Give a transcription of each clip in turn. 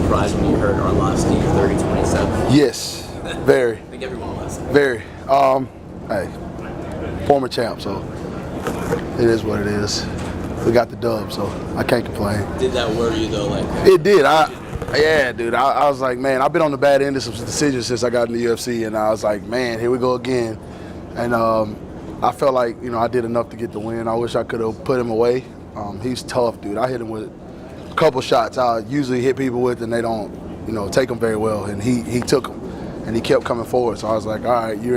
surprised when you heard Arlovski 30-27? Yes, very. I think everyone was. Very. Hey, former champ, so it is what it is. We got the dub, so I can't complain. Did that worry you though? Like it did. Yeah, dude. I was like, man, I've been on the bad end of some decisions since I got in the UFC, and I was like, man, here we go again. And I felt like, I did enough to get the win. I wish I could have put him away. He's tough, dude. I hit him with a couple shots I usually hit people with, and they don't, take them very well. And he took them, and he kept coming forward. So I was like, all right, you're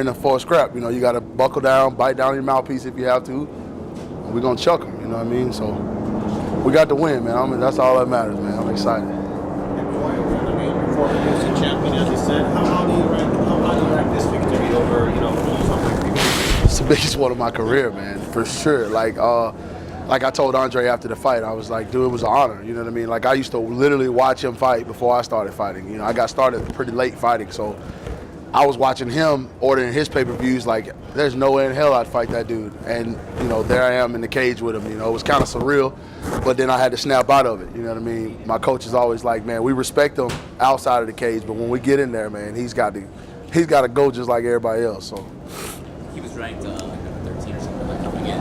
in a for a scrap. You got to buckle down, bite down your mouthpiece if you have to. We're gonna chuck him. You know what I mean? So we got the win, man. That's all that matters, man. I'm excited. Former UFC champion, as you said. How do you rank this victory over, It's the biggest one of my career, man, for sure. Like I told Andrei after the fight, I was like, dude, it was an honor. You know what I mean? Like I used to literally watch him fight before I started fighting. I got started pretty late fighting, so I was watching him ordering his pay-per-views. Like, there's no way in hell I'd fight that dude. And there I am in the cage with him. It was kind of surreal, but then I had to snap out of it. You know what I mean? My coach is always like, man, we respect him outside of the cage, but when we get in there, man, he's got to go just like everybody else. So he was ranked like number 13 or something like coming in.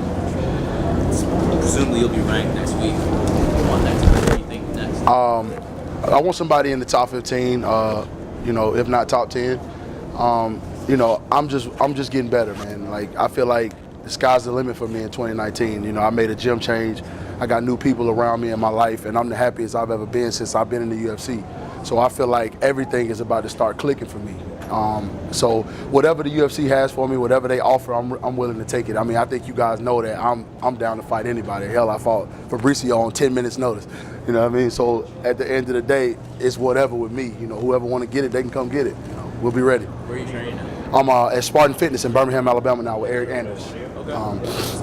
Presumably you'll be ranked next week. What do you think next? I want somebody in the top 15. If not top 10. I'm just getting better, man. Like I feel like the sky's the limit for me in 2019. I made a gym change. I got new people around me in my life, and I'm the happiest I've ever been since I've been in the UFC. So I feel like everything is about to start clicking for me. So whatever the UFC has for me, whatever they offer, I'm willing to take it. I mean, I think you guys know that I'm down to fight anybody. Hell, I fought Fabricio on 10 minutes notice. You know what I mean? So at the end of the day, it's whatever with me. Whoever want to get it, they can come get it. We'll be ready. Where are you training now? I'm at Spartan Fitness in Birmingham, Alabama now with Eric Anders.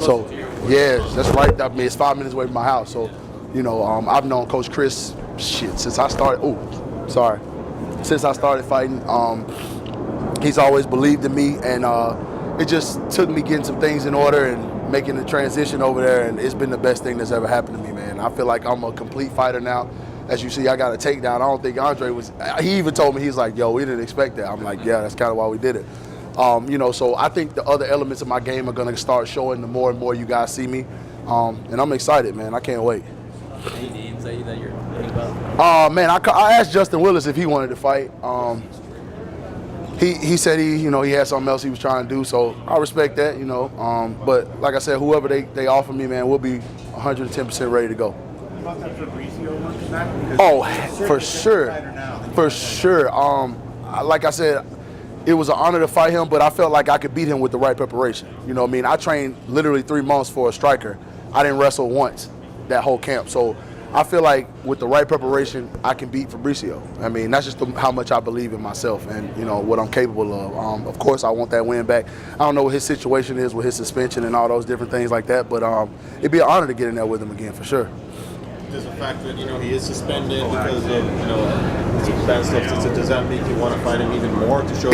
So, yeah, that's right. I mean, it's 5 minutes away from my house. So, I've known Coach Chris since I started. Since I started fighting. He's always believed in me, and it just took me getting some things in order and making the transition over there, and it's been the best thing that's ever happened to me, man. I feel like I'm a complete fighter now. As you see, I got a takedown. I don't think Andrei was. He even told me, he's like, yo, we didn't expect that. I'm like, yeah, that's kind of why we did it. So I think the other elements of my game are going to start showing the more and more you guys see me. And I'm excited, man. I can't wait. Any names that you're thinking about? Man, I asked Justin Willis if he wanted to fight. He said he had something else he was trying to do, so I respect that, But like I said, whoever they offer me, man, we'll be 110% ready to go. About that Fabricio one? Oh, for sure. For sure. Like I said, it was an honor to fight him, but I felt like I could beat him with the right preparation. You know what I mean? I trained literally 3 months for a striker. I didn't wrestle once that whole camp. So I feel like with the right preparation, I can beat Fabricio. I mean, that's just how much I believe in myself and, what I'm capable of. Of course, I want that win back. I don't know what his situation is with his suspension and all those different things like that, but it'd be an honor to get in there with him again, for sure. Does the fact that, he is suspended because of, some bad stuff, does that make you want to fight him even more to show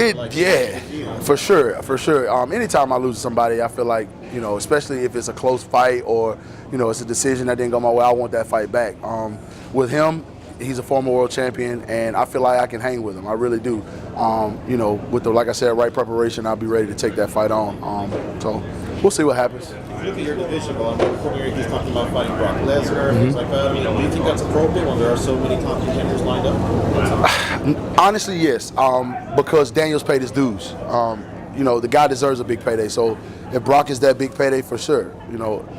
for sure. Anytime I lose to somebody, I feel like, especially if it's a close fight or, it's a decision that didn't go my way, I want that fight back. With him, he's a former world champion, and I feel like I can hang with him. I really do. With the, like I said, right preparation, I'll be ready to take that fight on. So we'll see what happens. Look at your division, well, he's talking about fighting Brock Lesnar, things like that. Do you think that's appropriate when there are so many top contenders lined up? Honestly, yes, because Daniel's paid his dues. The guy deserves a big payday. So if Brock is that big payday, for sure,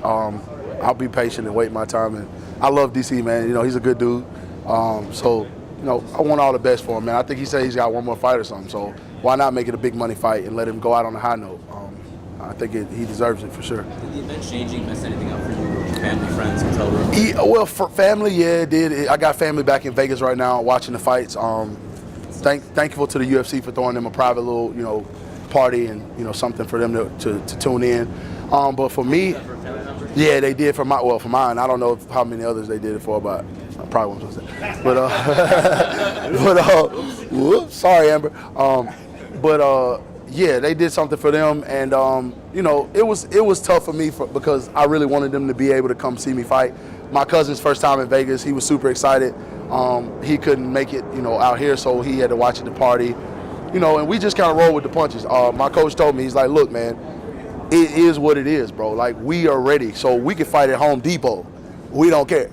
I'll be patient and wait my time. And I love DC, man. He's a good dude. So I want all the best for him, man. I think he said he's got one more fight or something. So why not make it a big money fight and let him go out on a high note? I think he deserves it for sure. Did the event changing mess anything up for you? Family, friends, hotel room? Well, for family, yeah, it did. I got family back in Vegas right now watching the fights. Thankful to the UFC for throwing them a private little, party and something for them to tune in. But for me, yeah, they did for mine. I don't know how many others they did it for, but I probably won't say that. Whoops, sorry, Amber. Yeah, they did something for them, and it was tough for me because I really wanted them to be able to come see me fight. My cousin's first time in Vegas, he was super excited. He couldn't make it, out here, so he had to watch it the party, and we just kind of roll with the punches. My coach told me, he's like, look, man, it is what it is, bro. Like, we are ready, so we can fight at Home Depot. We don't care,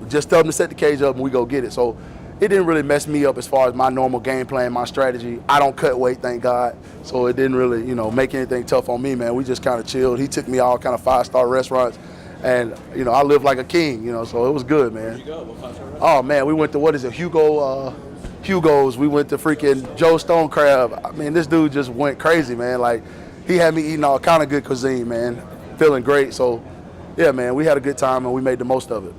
just tell them to set the cage up and we go get it. So it didn't really mess me up as far as my normal game plan, my strategy. I don't cut weight, thank God. So it didn't really, make anything tough on me, man. We just kind of chilled. He took me all kind of 5-star restaurants. And, I live like a king, so it was good, man. Where'd you go? What 5-star? Oh, man, we went to, Hugo's. We went to freaking Joe Stone Crab. I mean, this dude just went crazy, man. Like, he had me eating all kind of good cuisine, man. Feeling great. So, yeah, man, we had a good time and we made the most of it.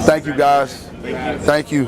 Thank you, guys. Thank you.